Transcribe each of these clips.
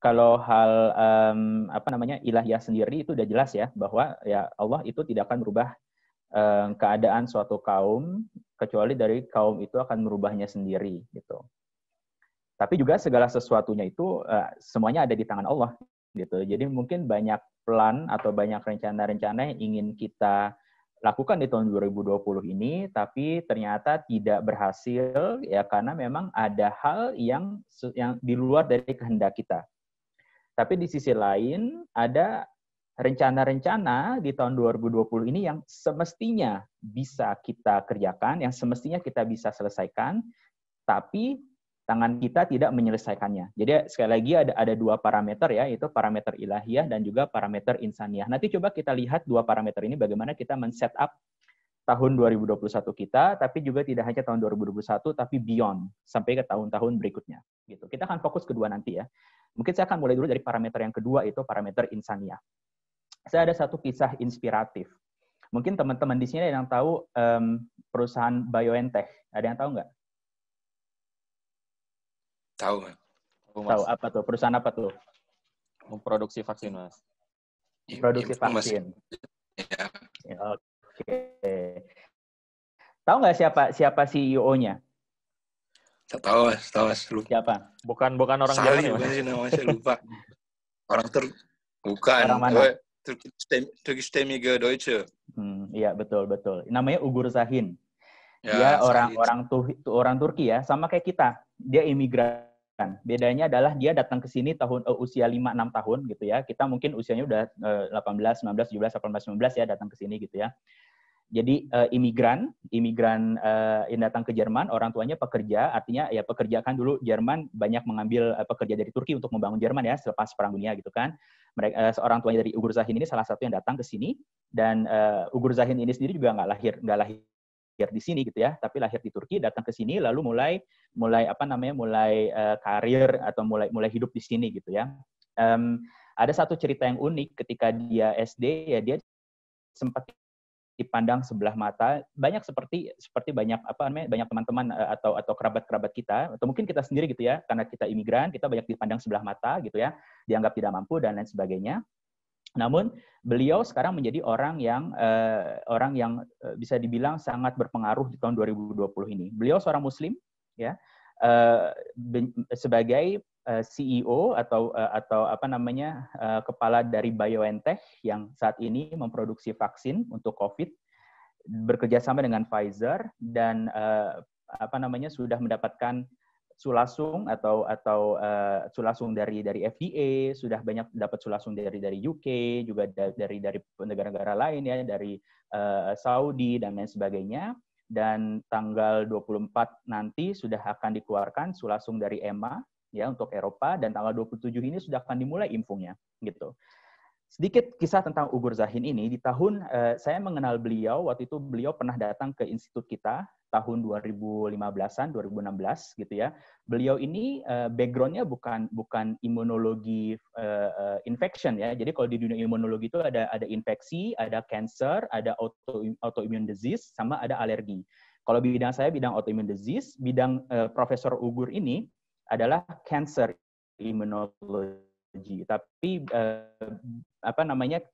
kalau hal ilahiyah sendiri itu udah jelas ya, bahwa ya Allah itu tidak akan merubah keadaan suatu kaum kecuali dari kaum itu akan merubahnya sendiri gitu. Tapi juga segala sesuatunya itu semuanya ada di tangan Allah gitu. Jadi mungkin banyak plan atau banyak rencana-rencana yang ingin kita lakukan di tahun 2020 ini, tapi ternyata tidak berhasil ya karena memang ada hal yang di luar dari kehendak kita. Tapi di sisi lain ada rencana-rencana di tahun 2020 ini yang semestinya bisa kita kerjakan, yang semestinya kita bisa selesaikan, tapi tangan kita tidak menyelesaikannya. Jadi sekali lagi ada dua parameter ya, itu parameter ilahiyah dan juga parameter insaniyah. Nanti coba kita lihat dua parameter ini bagaimana kita men-set up tahun 2021 kita, tapi juga tidak hanya tahun 2021, tapi beyond, sampai ke tahun-tahun berikutnya. Gitu. Kita akan fokus kedua nanti ya. Mungkin saya akan mulai dulu dari parameter yang kedua, itu parameter insaniyah. Saya ada satu kisah inspiratif. Mungkin teman-teman di sini ada yang tahu perusahaan BioNTech. Ada yang tahu nggak? Tahu. Tahu apa tuh? Perusahaan apa tuh? Memproduksi vaksin, Mas. Produksi vaksin. Ya. Oke. Tahu nggak siapa CEO-nya? Tahu mas. Lupa. Siapa? Bukan orang Jerman ya, Mas? Sih namanya, saya lupa. Bukan. Orang mana? Türkischstämmige Deutsche. Iya, betul. Namanya Ugur Sahin. Ya, Dia orang Turki ya, sama kayak kita. Dia imigran. Bedanya adalah dia datang ke sini usia 5-6 tahun gitu ya. Kita mungkin usianya udah 18, 19, 17, 18, 19 ya datang ke sini gitu ya. Jadi imigran yang datang ke Jerman, orang tuanya pekerja, artinya ya pekerja kan dulu Jerman banyak mengambil pekerja dari Turki untuk membangun Jerman ya selepas Perang Dunia gitu kan. Orang tuanya dari Ugur Sahin ini salah satu yang datang ke sini, dan Ugur Sahin ini sendiri juga nggak lahir di sini gitu ya, tapi lahir di Turki, datang ke sini lalu mulai karir atau mulai hidup di sini gitu ya. Ada satu cerita yang unik ketika dia SD ya, dia sempat dipandang sebelah mata banyak seperti banyak teman-teman atau kerabat-kerabat kita, atau mungkin kita sendiri gitu ya, karena kita imigran, kita banyak dipandang sebelah mata gitu ya, dianggap tidak mampu dan lain sebagainya. Namun beliau sekarang menjadi orang yang bisa dibilang sangat berpengaruh di tahun 2020 ini. Beliau seorang Muslim ya, sebagai CEO atau kepala dari BioNTech yang saat ini memproduksi vaksin untuk COVID, bekerja sama dengan Pfizer, dan sudah mendapatkan sulasung atau sulasung dari FDA, sudah banyak dapat sulasung dari UK, juga dari negara-negara lain ya, dari Saudi dan lain sebagainya. Dan tanggal 24 nanti sudah akan dikeluarkan sulasung dari EMA ya untuk Eropa, dan tanggal 27 ini sudah akan dimulai infungnya gitu. Sedikit kisah tentang Ugur Sahin ini. Di tahun saya mengenal beliau, waktu itu beliau pernah datang ke institut kita tahun 2015-an, 2016 gitu ya. Beliau ini background-nya bukan imunologi infection ya. Jadi kalau di dunia imunologi itu ada infeksi, ada cancer, ada autoimmune disease, sama ada alergi. Kalau bidang saya bidang autoimmune disease, bidang Profesor Ugur ini adalah cancer immunology. Tapi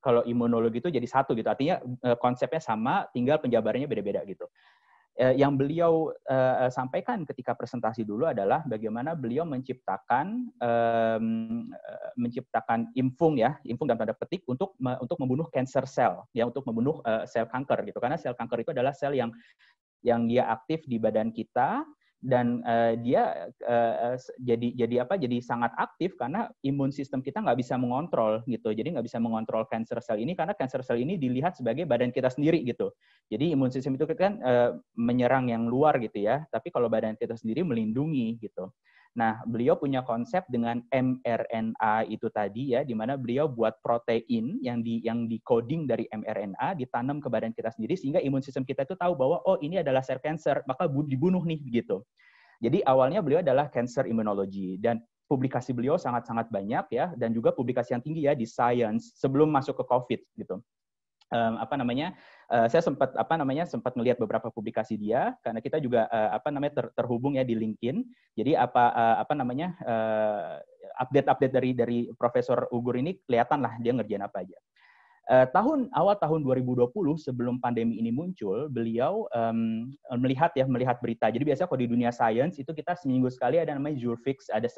kalau imunologi itu jadi satu gitu. Artinya konsepnya sama, tinggal penjabarannya beda-beda gitu. Yang beliau sampaikan ketika presentasi dulu adalah bagaimana beliau menciptakan infung dalam tanda petik untuk membunuh cancer cell ya, untuk membunuh sel kanker gitu, karena sel kanker itu adalah sel yang dia aktif di badan kita, dan dia jadi sangat aktif karena imun sistem kita nggak bisa mengontrol gitu. Jadi nggak bisa mengontrol cancer cell ini karena cancer cell ini dilihat sebagai badan kita sendiri gitu. Jadi imun sistem itu kan menyerang yang luar gitu ya, tapi kalau badan kita sendiri melindungi gitu. Nah, beliau punya konsep dengan mRNA itu tadi ya, di mana beliau buat protein yang di coding dari mRNA ditanam ke badan kita sendiri, sehingga imun sistem kita itu tahu bahwa oh ini adalah sel cancer, maka dibunuh nih gitu. Jadi awalnya beliau adalah cancer immunology, dan publikasi beliau sangat-sangat banyak ya, dan juga publikasi yang tinggi ya di Science sebelum masuk ke COVID gitu. Saya sempat melihat beberapa publikasi dia karena kita juga terhubung ya di LinkedIn. Jadi update dari Profesor Ugur ini kelihatan lah dia ngerjain apa aja. Awal tahun 2020 sebelum pandemi ini muncul, beliau melihat berita. Jadi biasanya kalau di dunia sains itu kita seminggu sekali ada namanya Jurfix, ada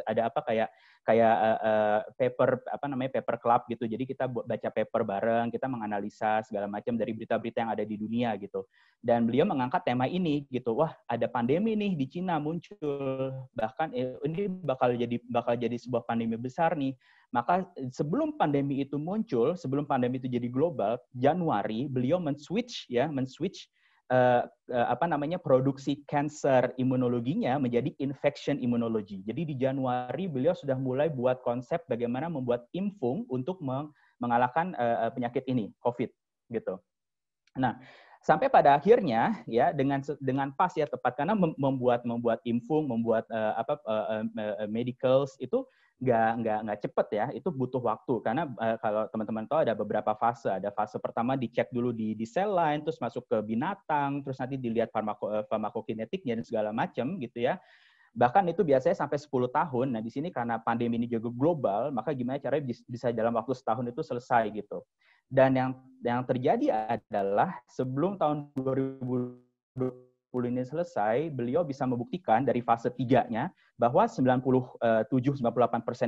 paper club gitu. Jadi kita baca paper bareng, kita menganalisa segala macam dari berita-berita yang ada di dunia gitu. Dan beliau mengangkat tema ini gitu. Wah, ada pandemi nih di Cina muncul. Bahkan ini bakal jadi sebuah pandemi besar nih. Maka sebelum pandemi itu muncul, sebelum pandemi itu jadi global, Januari beliau men-switch produksi cancer imunologinya menjadi infection immunology. Jadi di Januari beliau sudah mulai buat konsep bagaimana membuat infung untuk mengalahkan penyakit ini, COVID gitu. Nah, sampai pada akhirnya ya dengan pas ya tepat karena membuat infung, membuat medicals itu nggak cepet ya, itu butuh waktu karena kalau teman-teman tahu ada beberapa fase. Ada fase pertama dicek dulu di sel line, terus masuk ke binatang, terus nanti dilihat farmakokinetiknya dan segala macam gitu ya. Bahkan itu biasanya sampai 10 tahun. Nah, di sini karena pandemi ini juga global, maka gimana caranya bisa dalam waktu setahun itu selesai gitu. Dan yang terjadi adalah sebelum tahun 2020 ini selesai, beliau bisa membuktikan dari fase 3-nya bahwa 97-98%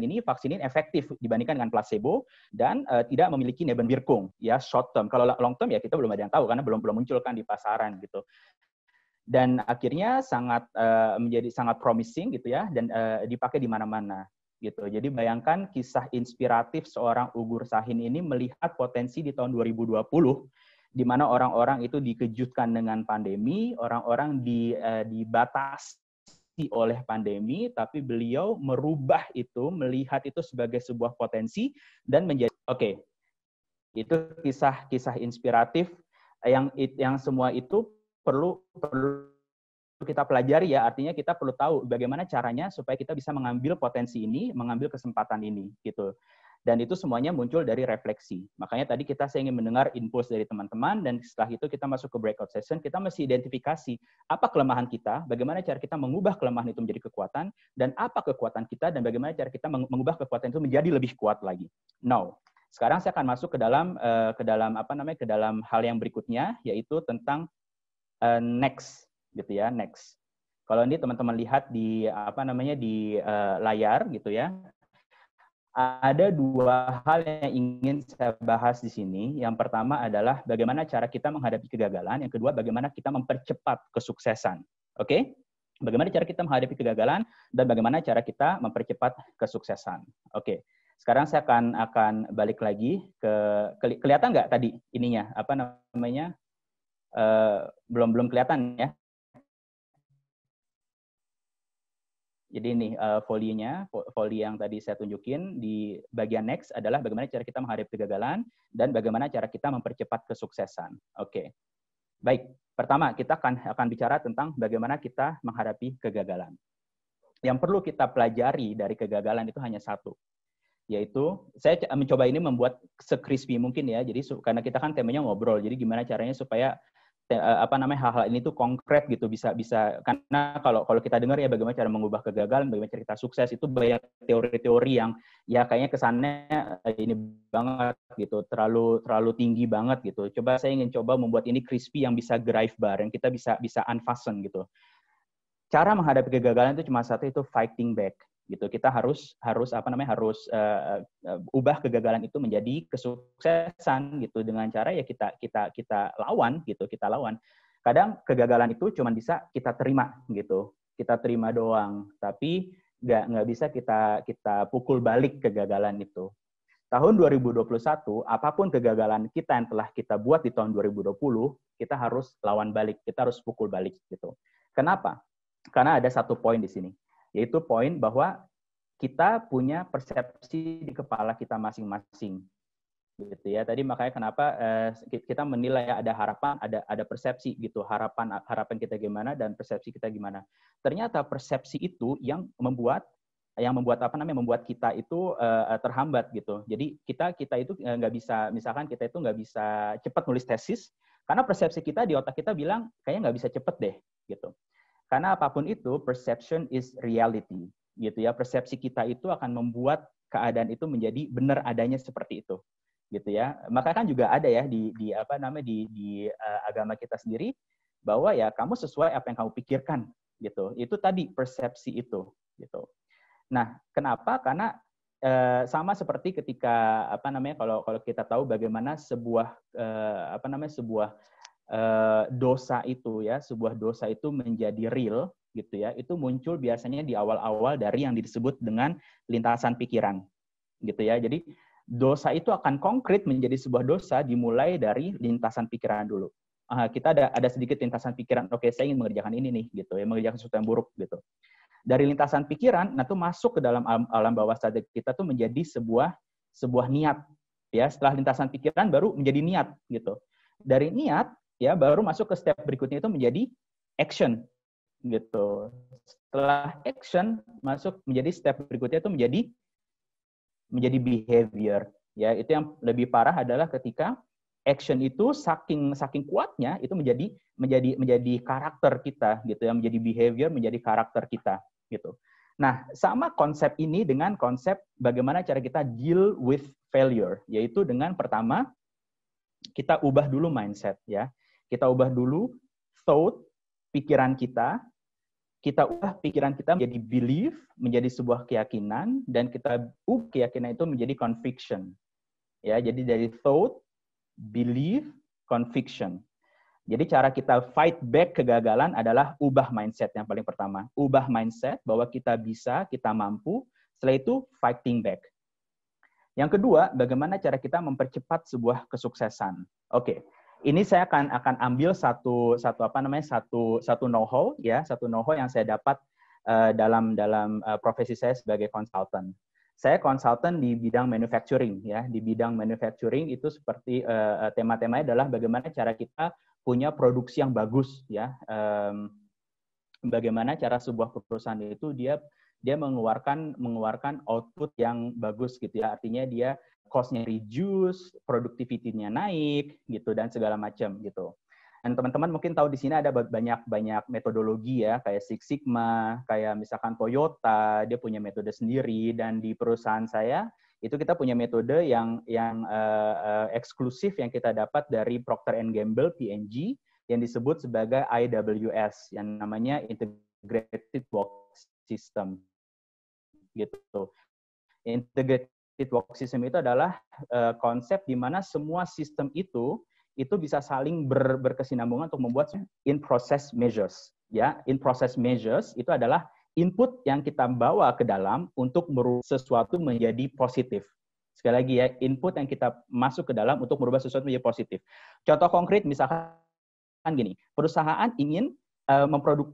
ini vaksin ini efektif dibandingkan dengan placebo dan tidak memiliki nebenwirkung ya short term. Kalau long term ya kita belum ada yang tahu karena belum muncul kan di pasaran gitu. Dan akhirnya menjadi sangat promising gitu ya dan dipakai di mana-mana gitu. Jadi bayangkan kisah inspiratif seorang Ugur Sahin ini melihat potensi di tahun 2020 di mana orang-orang itu dikejutkan dengan pandemi, orang-orang dibatasi oleh pandemi, tapi beliau merubah itu, melihat itu sebagai sebuah potensi dan menjadi itu kisah inspiratif yang semua itu perlu kita pelajari ya, artinya kita perlu tahu bagaimana caranya supaya kita bisa mengambil potensi ini, mengambil kesempatan ini gitu. Dan itu semuanya muncul dari refleksi. Makanya tadi saya ingin mendengar input dari teman-teman, dan setelah itu kita masuk ke breakout session, kita mesti identifikasi apa kelemahan kita, bagaimana cara kita mengubah kelemahan itu menjadi kekuatan, dan apa kekuatan kita, dan bagaimana cara kita mengubah kekuatan itu menjadi lebih kuat lagi. Now, sekarang saya akan masuk ke dalam hal yang berikutnya, yaitu tentang next, gitu ya, next. Kalau ini teman-teman lihat di layar, gitu ya. Ada dua hal yang ingin saya bahas di sini. Yang pertama adalah bagaimana cara kita menghadapi kegagalan. Yang kedua, bagaimana kita mempercepat kesuksesan. Oke? Bagaimana cara kita menghadapi kegagalan dan bagaimana cara kita mempercepat kesuksesan. Oke. Sekarang saya akan balik lagi kelihatan nggak tadi ininya? Belum kelihatan ya. Jadi ini folinya, foli yang tadi saya tunjukin di bagian next adalah bagaimana cara kita menghadapi kegagalan dan bagaimana cara kita mempercepat kesuksesan. Oke. Baik, pertama kita akan bicara tentang bagaimana kita menghadapi kegagalan. Yang perlu kita pelajari dari kegagalan itu hanya satu, yaitu saya mencoba ini membuat se-crispy mungkin ya. Jadi karena kita kan temanya ngobrol, jadi gimana caranya supaya hal-hal ini tuh konkret gitu, bisa karena kalau kita dengar ya bagaimana cara mengubah kegagalan, bagaimana cara kita sukses, itu banyak teori-teori yang ya kayaknya kesannya ini banget gitu, terlalu tinggi banget gitu. Saya ingin coba membuat ini crispy yang bisa drive bar, yang kita bisa unfasten gitu. Cara menghadapi kegagalan itu cuma satu, itu fighting back gitu. Kita harus ubah kegagalan itu menjadi kesuksesan gitu, dengan cara ya kita lawan gitu, kita lawan. Kadang kegagalan itu cuma bisa kita terima gitu, kita terima doang, tapi nggak bisa kita pukul balik kegagalan itu. Tahun 2021, apapun kegagalan kita yang telah kita buat di tahun 2020, kita harus lawan balik, kita harus pukul balik gitu. Kenapa? Karena ada satu poin di sini, yaitu poin bahwa kita punya persepsi di kepala kita masing-masing, gitu ya. Tadi makanya kenapa kita menilai ada harapan, ada persepsi gitu, harapan kita gimana dan persepsi kita gimana. Ternyata persepsi itu yang membuat kita itu terhambat gitu. Jadi kita itu nggak bisa, misalkan kita itu nggak bisa cepat nulis tesis Karena persepsi kita di otak kita bilang, kayaknya nggak bisa cepet deh, gitu. Karena apapun itu, perception is reality, gitu ya. Persepsi kita itu akan membuat keadaan itu menjadi benar adanya seperti itu, gitu ya. Maka kan juga ada ya di agama kita sendiri bahwa ya kamu sesuai apa yang kamu pikirkan, gitu. Itu tadi persepsi itu, gitu. Nah, kenapa? Karena sama seperti ketika kalau kita tahu bagaimana sebuah dosa itu menjadi real, gitu ya. Itu muncul biasanya di awal-awal dari yang disebut dengan lintasan pikiran, gitu ya. Jadi dosa itu akan konkret menjadi sebuah dosa dimulai dari lintasan pikiran dulu. Kita ada sedikit lintasan pikiran, oke, saya ingin mengerjakan ini nih, gitu ya, mengerjakan sesuatu yang buruk, gitu. Dari lintasan pikiran, nah itu masuk ke dalam alam bawah sadar kita tuh menjadi sebuah niat, ya. Setelah lintasan pikiran baru menjadi niat, gitu. Dari niat, ya, baru masuk ke step berikutnya itu menjadi action, gitu. Setelah action masuk menjadi step berikutnya itu menjadi behavior, ya. Itu yang lebih parah adalah ketika action itu saking kuatnya itu menjadi karakter kita, gitu ya, menjadi behavior, menjadi karakter kita, gitu. Nah, sama konsep ini dengan konsep bagaimana cara kita deal with failure, yaitu dengan pertama kita ubah dulu mindset, ya. Kita ubah dulu thought, pikiran kita ubah pikiran kita menjadi belief, menjadi sebuah keyakinan, dan kita ubah keyakinan itu menjadi conviction. Ya, jadi dari thought, belief, conviction. Jadi cara kita fight back kegagalan adalah ubah mindset yang paling pertama. Ubah mindset bahwa kita bisa, kita mampu, setelah itu fighting back. Yang kedua, bagaimana cara kita mempercepat sebuah kesuksesan. Oke. Ini saya akan ambil satu know-how, ya, satu know-how yang saya dapat dalam profesi saya sebagai konsultan. Saya konsultan di bidang manufacturing, ya. Di bidang manufacturing itu seperti tema-temanya adalah bagaimana cara kita punya produksi yang bagus, ya. Bagaimana cara sebuah perusahaan itu dia mengeluarkan output yang bagus, gitu ya. Artinya dia cost-nya reduce, productivity-nya naik, gitu, dan segala macam, gitu. Dan teman-teman mungkin tahu di sini ada banyak metodologi, ya, kayak Six Sigma, kayak misalkan Toyota, dia punya metode sendiri, dan di perusahaan saya itu kita punya metode yang eksklusif yang kita dapat dari Procter & Gamble, P&G, yang disebut sebagai IWS, yang namanya Integrated Work System, gitu. Integrated Work System itu adalah konsep di mana semua sistem itu bisa saling berkesinambungan untuk membuat in-process measures. Ya, in-process measures itu adalah input yang kita bawa ke dalam untuk merubah sesuatu menjadi positif. Sekali lagi ya, input yang kita masuk ke dalam untuk merubah sesuatu menjadi positif. Contoh konkret misalkan gini, perusahaan ingin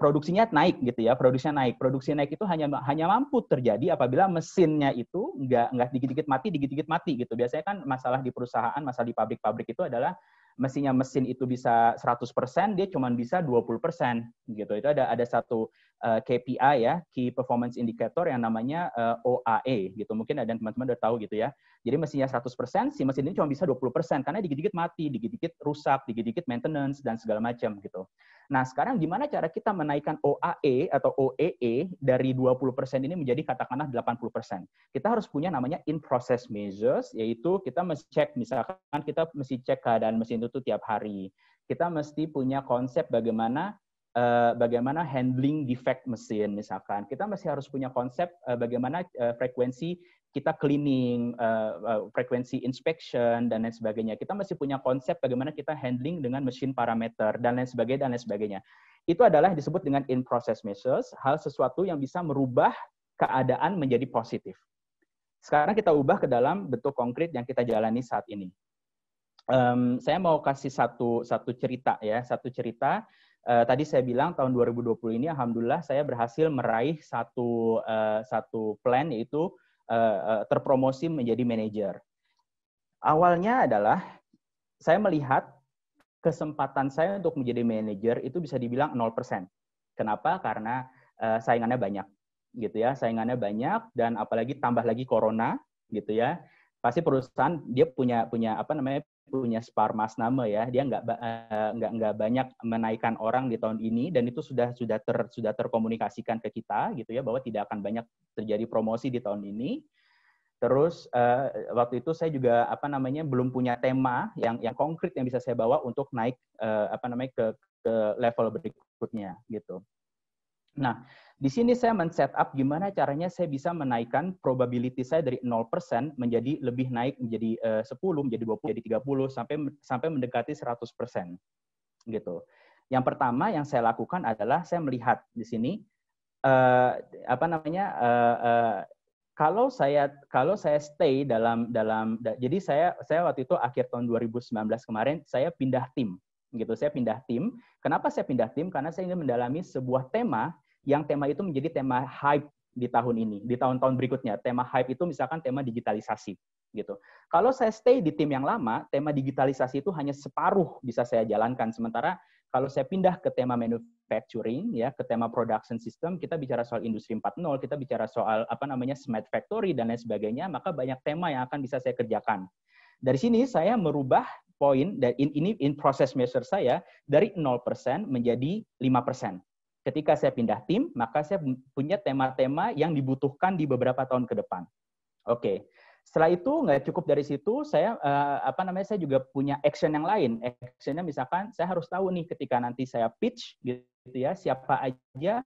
produksinya naik, gitu ya, produksi naik itu hanya mampu terjadi apabila mesinnya itu nggak dikit-dikit mati gitu. Biasanya kan masalah di perusahaan, masalah di pabrik-pabrik itu adalah mesin itu bisa 100%, dia cuma bisa 20%, gitu. Itu ada satu KPI, ya, Key Performance Indicator, yang namanya OAE, gitu. Mungkin ada teman-teman udah tahu, gitu ya. Jadi mesinnya 100%, si mesin ini cuma bisa 20%, karena dikit-dikit mati, dikit-dikit rusak, dikit-dikit maintenance, dan segala macam, gitu. Nah, sekarang gimana cara kita menaikkan OAE atau OEE dari 20% ini menjadi katakanlah 80%? Kita harus punya namanya in-process measures, yaitu kita mesti cek, misalkan kita mesti cek keadaan mesin itu tiap hari. Kita mesti punya konsep bagaimana handling defect mesin, misalkan. Kita masih harus punya konsep bagaimana frekuensi kita cleaning, frekuensi inspection, dan lain sebagainya. Kita masih punya konsep bagaimana kita handling dengan mesin parameter, dan lain sebagainya. Itu adalah disebut dengan in-process measures, hal sesuatu yang bisa merubah keadaan menjadi positif. Sekarang kita ubah ke dalam bentuk konkret yang kita jalani saat ini. Saya mau kasih satu cerita, ya, satu cerita. Tadi saya bilang tahun 2020 ini, alhamdulillah saya berhasil meraih satu plan, yaitu terpromosi menjadi manajer. Awalnya adalah saya melihat kesempatan saya untuk menjadi manajer itu bisa dibilang 0%. Kenapa? Karena saingannya banyak, gitu ya. Saingannya banyak, dan apalagi tambah lagi corona, gitu ya. Pasti perusahaan dia punya punya Sparmasname ya, dia nggak banyak menaikkan orang di tahun ini, dan itu sudah terkomunikasikan ke kita gitu ya, bahwa tidak akan banyak terjadi promosi di tahun ini. Terus waktu itu saya juga belum punya tema yang konkret yang bisa saya bawa untuk naik ke level berikutnya gitu. Nah, di sini saya men-setup gimana caranya saya bisa menaikkan probability saya dari 0% menjadi lebih naik menjadi 10, menjadi 20, menjadi 30 sampai mendekati 100% gitu. Yang pertama yang saya lakukan adalah saya melihat di sini kalau saya stay jadi saya waktu itu akhir tahun 2019 kemarin saya pindah tim gitu. Saya pindah tim. Kenapa saya pindah tim? Karena saya ingin mendalami sebuah tema yang tema itu menjadi tema hype di tahun ini, di tahun-tahun berikutnya. Tema hype itu misalkan tema digitalisasi gitu. Kalau saya stay di tim yang lama, tema digitalisasi itu hanya separuh bisa saya jalankan. Sementara kalau saya pindah ke tema manufacturing, ya, ke tema production system, kita bicara soal industri 4.0, kita bicara soal smart factory dan lain sebagainya, maka banyak tema yang akan bisa saya kerjakan. Dari sini saya merubah poin, dan ini in process measure saya dari 0% menjadi 5%. Ketika saya pindah tim, maka saya punya tema-tema yang dibutuhkan di beberapa tahun ke depan. Oke. Setelah itu nggak cukup dari situ, saya saya juga punya action yang lain. Actionnya misalkan saya harus tahu nih ketika nanti saya pitch gitu ya, siapa aja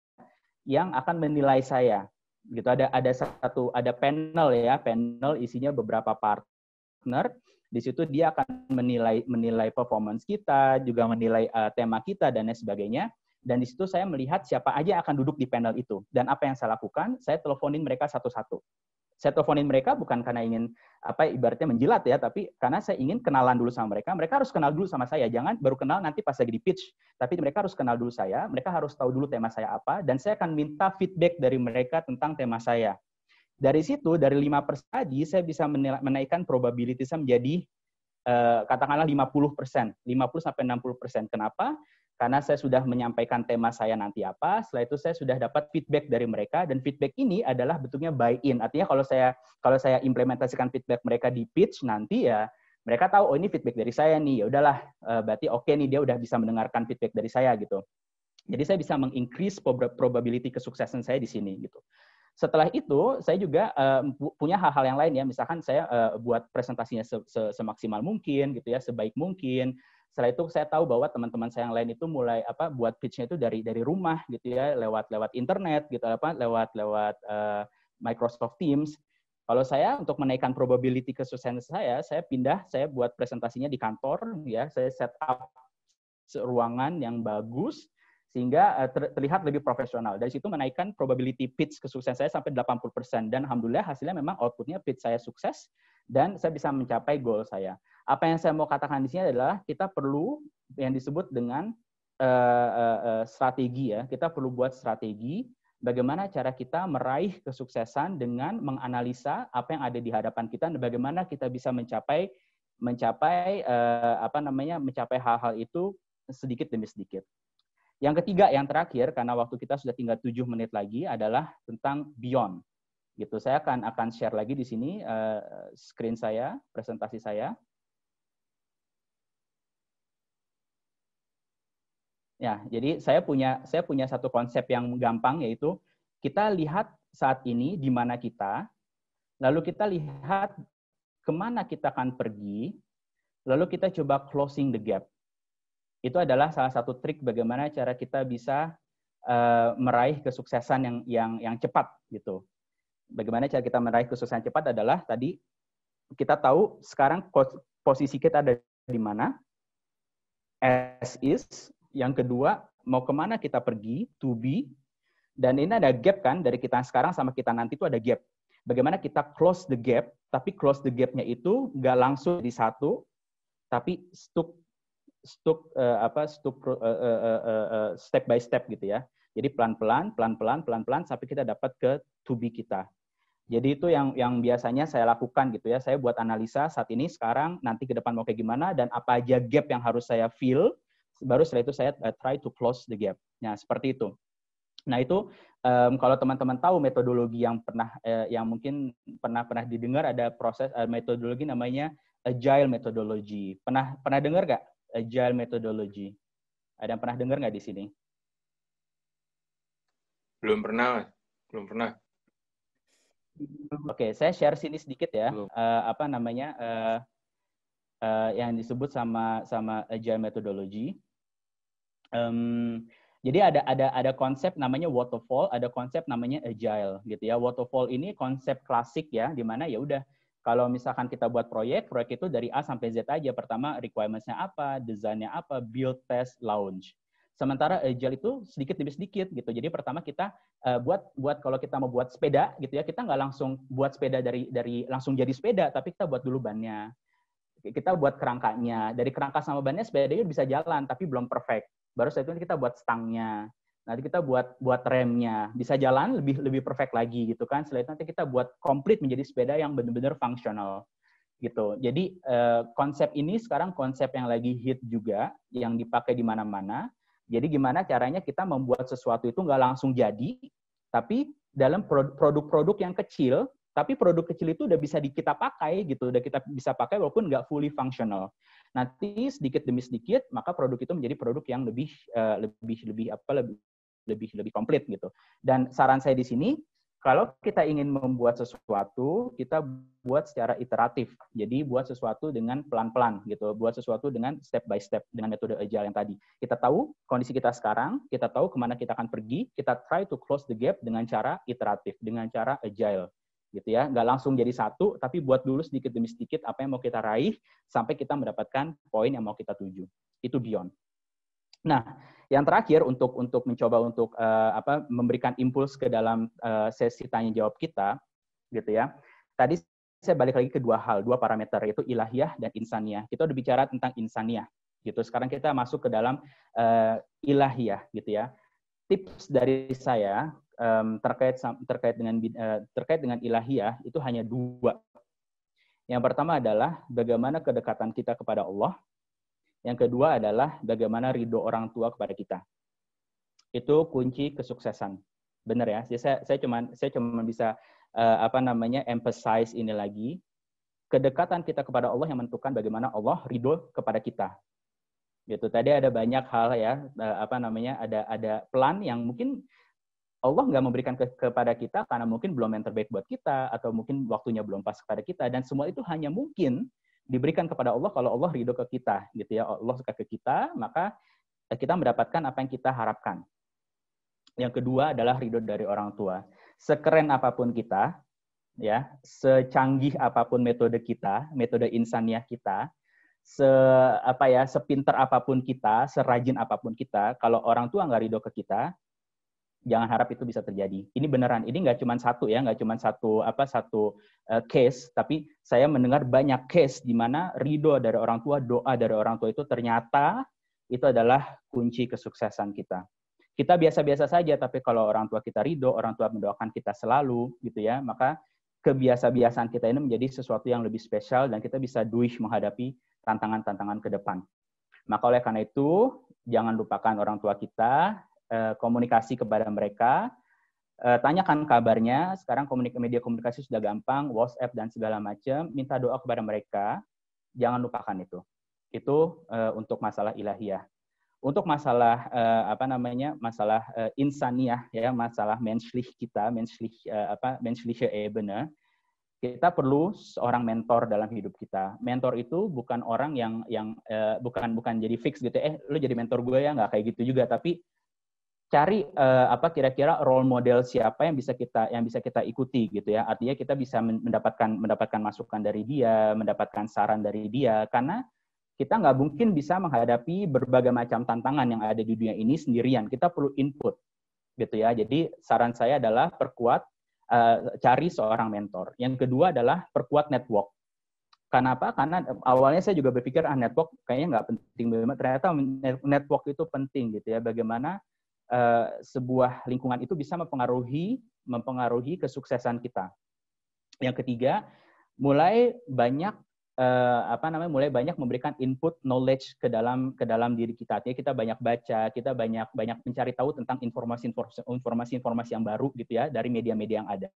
yang akan menilai saya. Gitu ada panel ya, panel isinya beberapa partner. Di situ dia akan menilai performance kita, juga menilai tema kita dan lain sebagainya. Dan di situ saya melihat siapa aja yang akan duduk di panel itu. Dan apa yang saya lakukan, saya teleponin mereka satu-satu. Saya teleponin mereka bukan karena ingin ibaratnya menjilat ya, tapi karena saya ingin kenalan dulu sama mereka. Mereka harus kenal dulu sama saya. Jangan baru kenal nanti pas lagi di pitch. Tapi mereka harus kenal dulu saya. Mereka harus tahu dulu tema saya apa. Dan saya akan minta feedback dari mereka tentang tema saya. Dari situ, dari 5% tadi, saya bisa menaikkan probability saya menjadi katakanlah 50%. 50-60%. Kenapa? Karena saya sudah menyampaikan tema saya nanti apa, setelah itu saya sudah dapat feedback dari mereka, dan feedback ini adalah bentuknya buy-in. Artinya kalau saya implementasikan feedback mereka di pitch nanti ya, mereka tahu oh ini feedback dari saya nih, ya udahlah berarti oke nih, dia udah bisa mendengarkan feedback dari saya gitu. Jadi saya bisa meng-increase probability kesuksesan saya di sini gitu. Setelah itu saya juga punya hal-hal yang lain ya, misalkan saya buat presentasinya semaksimal mungkin gitu ya, sebaik mungkin. Setelah itu saya tahu bahwa teman-teman saya yang lain itu mulai buat pitch-nya itu dari rumah gitu ya, lewat internet gitu, lewat Microsoft Teams. Kalau saya untuk menaikkan probability kesuksesan saya pindah, saya buat presentasinya di kantor ya, saya set up ruangan yang bagus sehingga terlihat lebih profesional. Dari situ menaikkan probability pitch kesuksesan saya sampai 80%, dan alhamdulillah hasilnya memang outputnya pitch saya sukses dan saya bisa mencapai goal saya. Apa yang saya mau katakan di sini adalah kita perlu yang disebut dengan strategi ya. Kita perlu buat strategi bagaimana cara kita meraih kesuksesan dengan menganalisa apa yang ada di hadapan kita dan bagaimana kita bisa mencapai hal-hal itu sedikit demi sedikit. Yang ketiga, yang terakhir, karena waktu kita sudah tinggal 7 menit lagi, adalah tentang beyond. Gitu. Saya akan share lagi di sini screen saya, presentasi saya. Ya, jadi saya punya satu konsep yang gampang, yaitu kita lihat saat ini di mana kita, lalu kita lihat kemana kita akan pergi, lalu kita coba closing the gap. Itu adalah salah satu trik bagaimana cara kita bisa meraih kesuksesan yang cepat gitu. Bagaimana cara kita meraih kesuksesan cepat adalah tadi kita tahu sekarang posisi kita ada di mana, as is. Yang kedua, mau kemana kita pergi, to be. Dan ini ada gap kan, dari kita sekarang sama kita nanti itu ada gap. Bagaimana kita close the gap, tapi close the gap-nya itu nggak langsung di satu, tapi step by step gitu ya. Jadi pelan-pelan sampai kita dapat ke to be kita. Jadi itu yang biasanya saya lakukan gitu ya. Saya buat analisa saat ini, sekarang, nanti ke depan mau kayak gimana, dan apa aja gap yang harus saya fill. Baru setelah itu saya try to close the gap. Nah, seperti itu. Nah, itu kalau teman-teman tahu metodologi yang mungkin pernah didengar, ada proses metodologi namanya agile methodology. Pernah dengar nggak agile methodology? Ada yang pernah dengar nggak di sini? Belum pernah. Oke, saya share sini sedikit ya. Belum. Yang disebut sama agile methodology. Jadi ada konsep namanya waterfall, ada konsep namanya agile gitu ya. Waterfall ini konsep klasik ya, di mana ya udah kalau misalkan kita buat proyek itu dari A sampai Z aja. Pertama requirements-nya apa, desainnya apa, build, test, launch. Sementara agile itu sedikit demi sedikit gitu. Jadi pertama kita buat kalau kita mau buat sepeda gitu ya, kita nggak langsung buat sepeda dari langsung jadi sepeda, tapi kita buat dulu bannya. Kita buat kerangkanya. Dari kerangka sama bannya sepedanya bisa jalan, tapi belum perfect. Baru setelah itu kita buat stangnya. Nanti kita buat remnya, bisa jalan lebih perfect lagi gitu kan. Setelah itu nanti kita buat komplit menjadi sepeda yang benar-benar fungsional gitu. Jadi konsep ini sekarang konsep yang lagi hit juga, yang dipakai di mana-mana. Jadi gimana caranya kita membuat sesuatu itu nggak langsung jadi, tapi dalam produk-produk yang kecil, tapi produk kecil itu udah bisa kita pakai gitu, udah kita bisa pakai walaupun nggak fully functional. Nanti sedikit demi sedikit, maka produk itu menjadi produk yang lebih komplit gitu. Dan saran saya di sini, kalau kita ingin membuat sesuatu, kita buat secara iteratif. Jadi buat sesuatu dengan pelan-pelan gitu, buat sesuatu dengan step by step dengan metode agile yang tadi. Kita tahu kondisi kita sekarang, kita tahu kemana kita akan pergi, kita try to close the gap dengan cara iteratif, dengan cara agile. Gitu ya, nggak langsung jadi satu, tapi buat dulu sedikit demi sedikit apa yang mau kita raih sampai kita mendapatkan poin yang mau kita tuju. Itu beyond. Nah, yang terakhir untuk mencoba untuk memberikan impuls ke dalam sesi tanya jawab kita, gitu ya. Tadi saya balik lagi ke dua parameter, yaitu ilahiyah dan insaniyah. Kita udah bicara tentang insaniyah, gitu. Sekarang kita masuk ke dalam ilahiyah, gitu ya. Tips dari saya terkait dengan ilahiyah itu hanya dua. Yang pertama adalah bagaimana kedekatan kita kepada Allah. Yang kedua adalah bagaimana ridho orang tua kepada kita. Itu kunci kesuksesan. Benar ya? Saya cuma bisa emphasize ini lagi. Kedekatan kita kepada Allah yang menentukan bagaimana Allah ridho kepada kita. Gitu. Tadi ada banyak hal ya, ada plan yang mungkin Allah nggak memberikan kepada kita karena mungkin belum yang terbaik buat kita, atau mungkin waktunya belum pas kepada kita, dan semua itu hanya mungkin diberikan kepada Allah kalau Allah ridho ke kita, gitu ya. Allah suka ke kita, maka kita mendapatkan apa yang kita harapkan. Yang kedua adalah ridho dari orang tua. Sekeren apapun kita, ya, secanggih apapun metode kita, metode insaniah kita, sepinter apapun kita, serajin apapun kita, kalau orang tua nggak ridho ke kita, jangan harap itu bisa terjadi. Ini beneran. Ini nggak cuma satu ya, nggak cuma satu case, tapi saya mendengar banyak case di mana ridho dari orang tua, doa dari orang tua itu ternyata itu adalah kunci kesuksesan kita. Kita biasa-biasa saja, tapi kalau orang tua kita ridho, orang tua mendoakan kita selalu, gitu ya, maka kebiasa-biasaan kita ini menjadi sesuatu yang lebih spesial dan kita bisa menghadapi tantangan-tantangan ke depan. Maka oleh karena itu, jangan lupakan orang tua kita, komunikasi kepada mereka, tanyakan kabarnya. Sekarang media komunikasi sudah gampang, WhatsApp dan segala macam, minta doa kepada mereka, jangan lupakan itu. Itu untuk masalah ilahiyah. Untuk masalah masalah insaniyah ya, masalah menschlich kita, menschliche Ebene, kita perlu seorang mentor dalam hidup kita. Mentor itu bukan orang yang bukan jadi fix gitu, lu jadi mentor gue ya, nggak kayak gitu juga, tapi cari kira-kira role model siapa yang bisa kita ikuti gitu ya. Artinya kita bisa mendapatkan masukan dari dia, mendapatkan saran dari dia, karena kita nggak mungkin bisa menghadapi berbagai macam tantangan yang ada di dunia ini sendirian. Kita perlu input gitu ya. Jadi saran saya adalah cari seorang mentor. Yang kedua adalah perkuat network. Kenapa? Karena awalnya saya juga berpikir network kayaknya nggak penting banget. Ternyata network itu penting gitu ya. Bagaimana sebuah lingkungan itu bisa mempengaruhi kesuksesan kita. Yang ketiga, mulai banyak memberikan input knowledge ke dalam diri kita. Artinya kita banyak baca, kita banyak mencari tahu tentang informasi yang baru gitu ya dari media-media yang ada.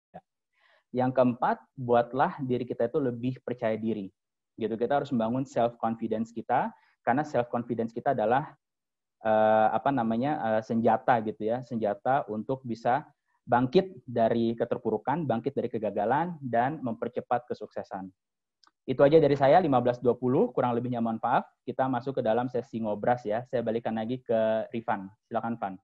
Yang keempat, buatlah diri kita itu lebih percaya diri. Gitu, kita harus membangun self confidence kita, karena self confidence kita adalah senjata gitu ya, senjata untuk bisa bangkit dari keterpurukan, bangkit dari kegagalan, dan mempercepat kesuksesan. Itu aja dari saya, 15.20, kurang lebihnya mohon maaf. Kita masuk ke dalam sesi ngobras ya. Saya balikan lagi ke Rifan. Silakan, Van.